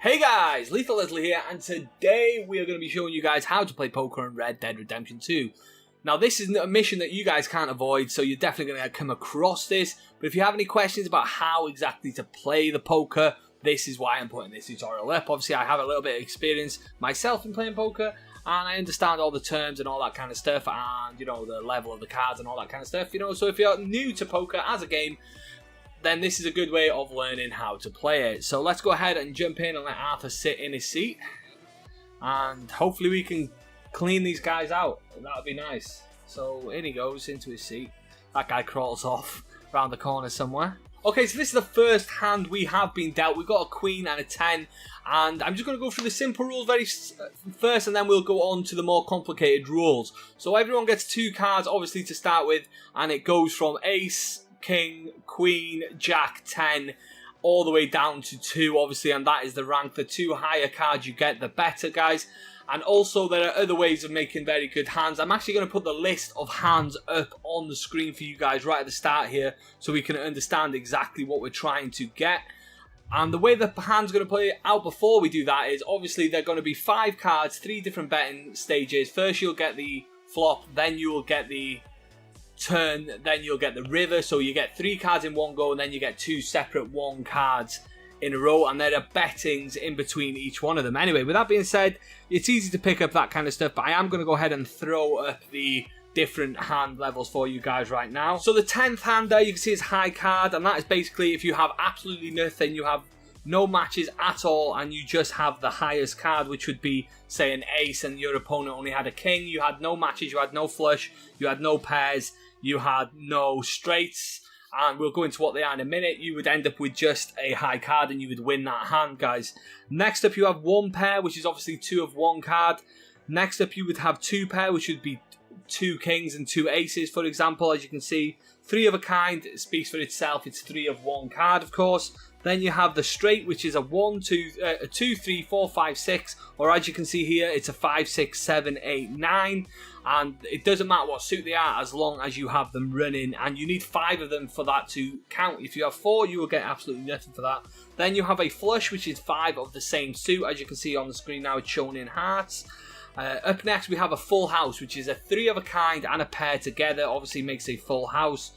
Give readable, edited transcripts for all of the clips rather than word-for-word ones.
Hey guys, Lethal Leslie here, and today we are going to be showing you guys how to play poker in Red Dead Redemption 2. Now this is a mission that you guys can't avoid, so you're definitely going to come across this, but if you have any questions about how exactly to play the poker, this is why I'm putting this tutorial up. Obviously I have a little bit of experience myself in playing poker, and I understand all the terms and all that kind of stuff, and you know, the level of the cards and all that kind of stuff, you know, so if you're new to poker as a game, then this is a good way of learning how to play it. So let's go ahead and jump in and let Arthur sit in his seat. And hopefully we can clean these guys out. That would be nice. So in he goes into his seat. That guy crawls off around the corner somewhere. Okay, so this is the first hand we have been dealt. We've got a queen and a 10. And I'm just going to go through the simple rules first, and then we'll go on to the more complicated rules. So everyone gets 2 cards, obviously, to start with. And it goes from ace, king, queen, jack, 10, all the way down to 2, obviously, and that is the rank. The 2 higher cards you get, the better, guys. And also, there are other ways of making very good hands. I'm actually going to put the list of hands up on the screen for you guys right at the start here, so we can understand exactly what we're trying to get. And the way the hand's going to play out before we do that is, obviously, they're going to be 5 cards, 3 different betting stages. First, you'll get the flop, then you will get the turn, then you'll get the river, so you get 3 cards in one go, and then you get 2 separate 1 cards in a row, and there are bettings in between each one of them. Anyway, with that being said, it's easy to pick up that kind of stuff, but I am going to go ahead and throw up the different hand levels for you guys right now. So the 10th hand there, you can see is high card, and that is basically if you have absolutely nothing, you have no matches at all, and you just have the highest card, which would be, say, an ace, and your opponent only had a king. You had no matches, you had no flush, you had no pairs, you had no straights, and we'll go into what they are in a minute. You would end up with just a high card, and you would win that hand, guys. Next up, you have 1 pair, which is obviously 2 of 1 card. Next up, you would have 2 pair, which would be 2 kings and 2 aces, for example. As you can see, 3 of a kind, it speaks for itself. It's 3 of 1 card, of course. Then you have the straight, which is a 2, 3, 4, 5, 6, or as you can see here, it's a 5, 6, 7, 8, 9, and it doesn't matter what suit they are as long as you have them running, and you need 5 of them for that to count. If you have 4, you will get absolutely nothing for that. Then you have a flush, which is 5 of the same suit. As you can see on the screen now, it's shown in hearts. Up next, we have a full house, which is a 3 of a kind and a pair together, obviously makes a full house.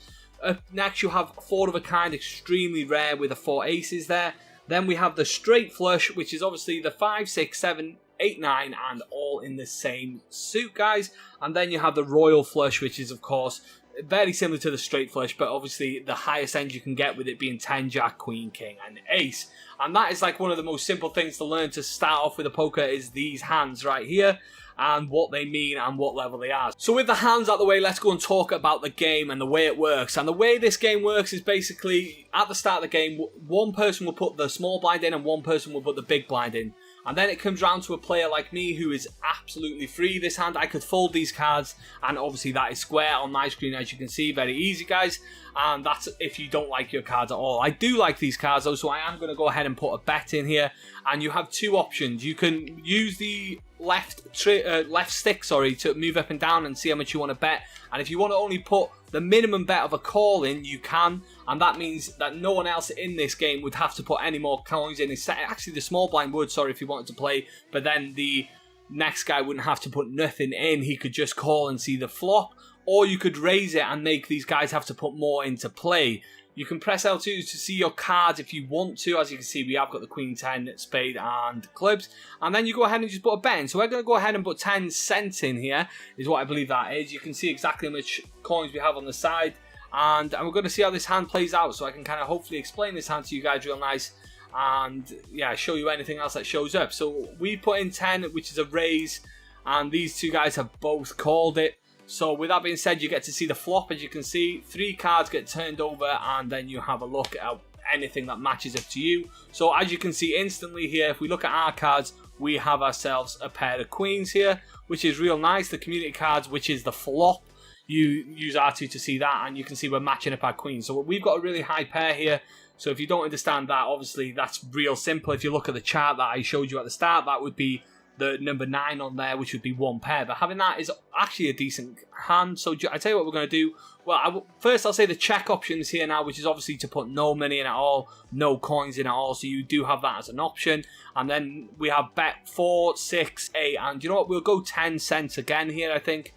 Up next, you have 4 of a kind, extremely rare, with the 4 aces there. Then we have the straight flush, which is obviously the 5, 6, 7, 8, 9, and all in the same suit, guys. And then you have the royal flush, which is, of course, very similar to the straight flush, but obviously the highest end you can get, with it being 10, jack, queen, king, and ace. And that is like one of the most simple things to learn to start off with a poker, is these hands right here, and what they mean and what level they are. So with the hands out the way, let's go and talk about the game and the way it works. And the way this game works is basically, at the start of the game, one person will put the small blind in and one person will put the big blind in. And then it comes round to a player like me who is absolutely free this hand. I could fold these cards, and obviously that is square on my screen, as you can see. Very easy, guys. And that's if you don't like your cards at all. I do like these cards though, so I am going to go ahead and put a bet in here. And you have 2 options. You can use the left stick, to move up and down and see how much you want to bet. And if you want to only put the minimum bet of a call in, you can, and that means that no one else in this game would have to put any more coins in. Actually, the small blind would, if you wanted to play, but then the next guy wouldn't have to put nothing in. He could just call and see the flop, or you could raise it and make these guys have to put more into play. You can press L2 to see your cards if you want to. As you can see, we have got the queen, 10, spade, and clubs. And then you go ahead and just put a bet in. So we're going to go ahead and put 10 cents in here, is what I believe that is. You can see exactly how much coins we have on the side. And we're going to see how this hand plays out, so I can kind of hopefully explain this hand to you guys real nice. And yeah, show you anything else that shows up. So we put in 10, which is a raise. And these 2 guys have both called it. So with that being said, you get to see the flop. As you can see, 3 cards get turned over, and then you have a look at anything that matches up to you. So as you can see instantly here, if we look at our cards, we have ourselves a pair of queens here, which is real nice. The community cards, which is the flop, you use R2 to see that, and you can see we're matching up our queens. So we've got a really high pair here. So if you don't understand that, obviously that's real simple. If you look at the chart that I showed you at the start, that would be the number 9 on there, which would be 1 pair. But having that is actually a decent hand. So I tell you what we're going to do. Well, first I'll say the check options here now, which is obviously to put no money in at all, no coins in at all. So you do have that as an option. And then we have bet 4, 6, 8, and you know what? We'll go 10 cents again here, I think.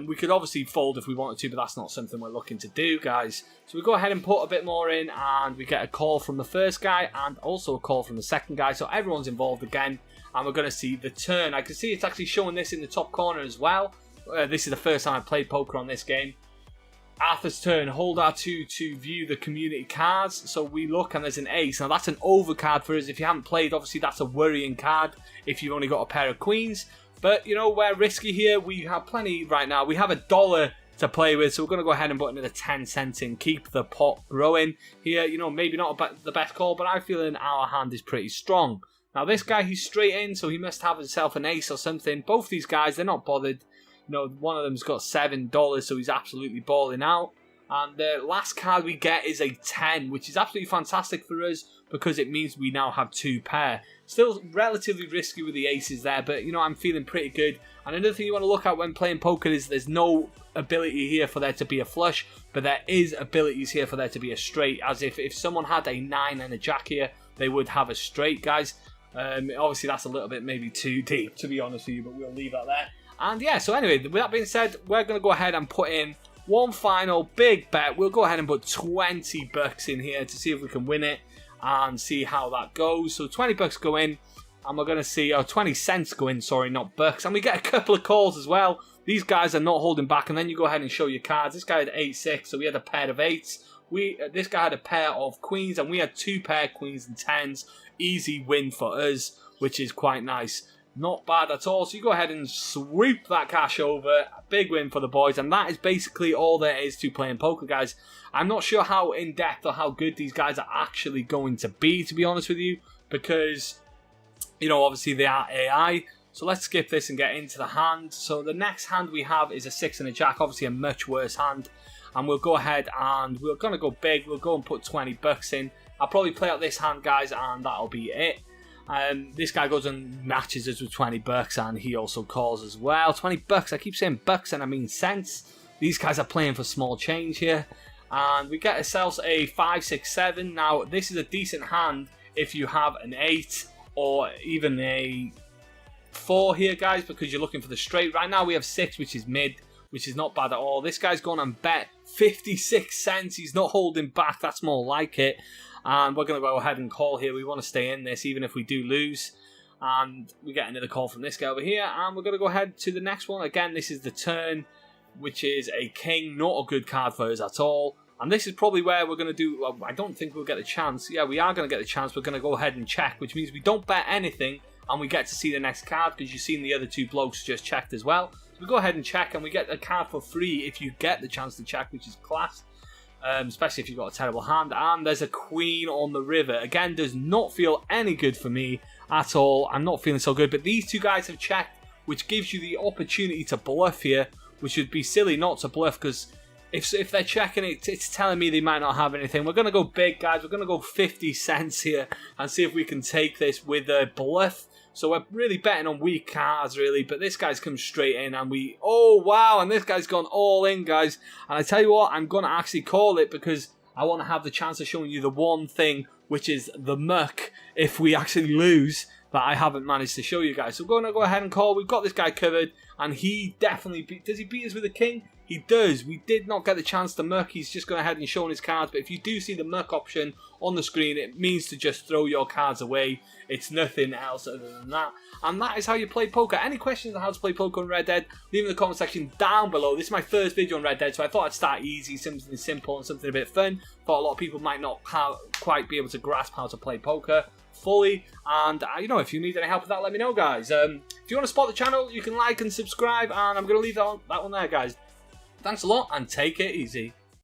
We could obviously fold if we wanted to, but that's not something we're looking to do, guys. So we go ahead and put a bit more in, and we get a call from the first guy and also a call from the second guy. So everyone's involved again, and we're going to see the turn. I can see it's actually showing this in the top corner as well. This is the first time I've played poker on this game. Arthur's turn, hold R2 to view the community cards. So we look and there's an ace. Now that's an over card for us. If you haven't played, obviously that's a worrying card if you've only got a pair of queens. But, you know, we're risky here. We have plenty right now. We have $1 to play with. So we're going to go ahead and put another 10 cents in. Keep the pot growing here. You know, maybe not the best call, but I feel our hand is pretty strong. Now this guy, he's straight in, so he must have himself an ace or something. Both these guys, they're not bothered. You know, one of them's got $7, so he's absolutely balling out. And the last card we get is a 10, which is absolutely fantastic for us because it means we now have 2 pair. Still relatively risky with the aces there, but, you know, I'm feeling pretty good. And another thing you want to look at when playing poker is there's no ability here for there to be a flush, but there is abilities here for there to be a straight, as if someone had a 9 and a jack here, they would have a straight, guys. Obviously, that's a little bit maybe too deep, to be honest with you, but we'll leave that there. And yeah, so anyway, with that being said, we're going to go ahead and put in one final big bet. We'll go ahead and put 20 bucks in here to see if we can win it and see how that goes. So 20 bucks go in, and we're going to see, 20 cents go in, sorry, not bucks. And we get a couple of calls as well. These guys are not holding back, and then you go ahead and show your cards. This guy had 8-6, so we had a pair of 8s. This guy had a pair of queens, and we had 2 pair queens and 10s. Easy win for us, which is quite nice. Not bad at all. So you go ahead and sweep that cash over. A big win for the boys. And that is basically all there is to playing poker, guys. I'm not sure how in-depth or how good these guys are actually going to be honest with you. Because, you know, obviously they are AI. So let's skip this and get into the hand. So the next hand we have is a 6 and a jack. Obviously a much worse hand. And we'll go ahead and we're going to go big. We'll go and put 20 bucks in. I'll probably play out this hand, guys, and that'll be it. This guy goes and matches us with 20 bucks, and he also calls as well. 20 bucks, I keep saying bucks and I mean cents. These guys are playing for small change here. And we get ourselves a 5, 6, 7. Now, this is a decent hand if you have an 8 or even a 4 here, guys, because you're looking for the straight. Right now we have 6, which is mid, which is not bad at all. This guy's gone and bet 56 cents. He's not holding back. That's more like it. And we're going to go ahead and call here. We want to stay in this even if we do lose. And we get another call from this guy over here. And we're going to go ahead to the next one. Again, this is the turn, which is a king. Not a good card for us at all. And this is probably where we're going to do... Well, I don't think we'll get the chance. Yeah, we are going to get the chance. We're going to go ahead and check, which means we don't bet anything. And we get to see the next card because you've seen the other 2 blokes just checked as well. So we go ahead and check. And we get a card for free if you get the chance to check, which is class. Especially if you've got a terrible hand. And there's a queen on the river. Again, does not feel any good for me at all. I'm not feeling so good. But these 2 guys have checked, which gives you the opportunity to bluff here, which would be silly not to bluff because if they're checking it, it's telling me they might not have anything. We're going to go big, guys. We're going to go 50 cents here and see if we can take this with a bluff. So we're really betting on weak cards, really. But this guy's come straight in and we... Oh, wow. And this guy's gone all in, guys. And I tell you what, I'm going to actually call it because I want to have the chance of showing you the one thing, which is the muck, if we actually lose, that I haven't managed to show you guys. So we're going to go ahead and call. We've got this guy covered. And he definitely... Does he beat us with a king? He does. We did not get the chance to muck. He's just gone ahead and shown his cards. But if you do see the muck option on the screen, it means to just throw your cards away. It's nothing else other than that. And that is how you play poker. Any questions on how to play poker on Red Dead, leave in the comment section down below. This is my first video on Red Dead, so I thought I'd start easy, something simple and something a bit fun. Thought a lot of people might not quite be able to grasp how to play poker fully. And, you know, if you need any help with that, let me know, guys. If you want to support the channel, you can like and subscribe. And I'm going to leave that one there, guys. Thanks a lot and take it easy.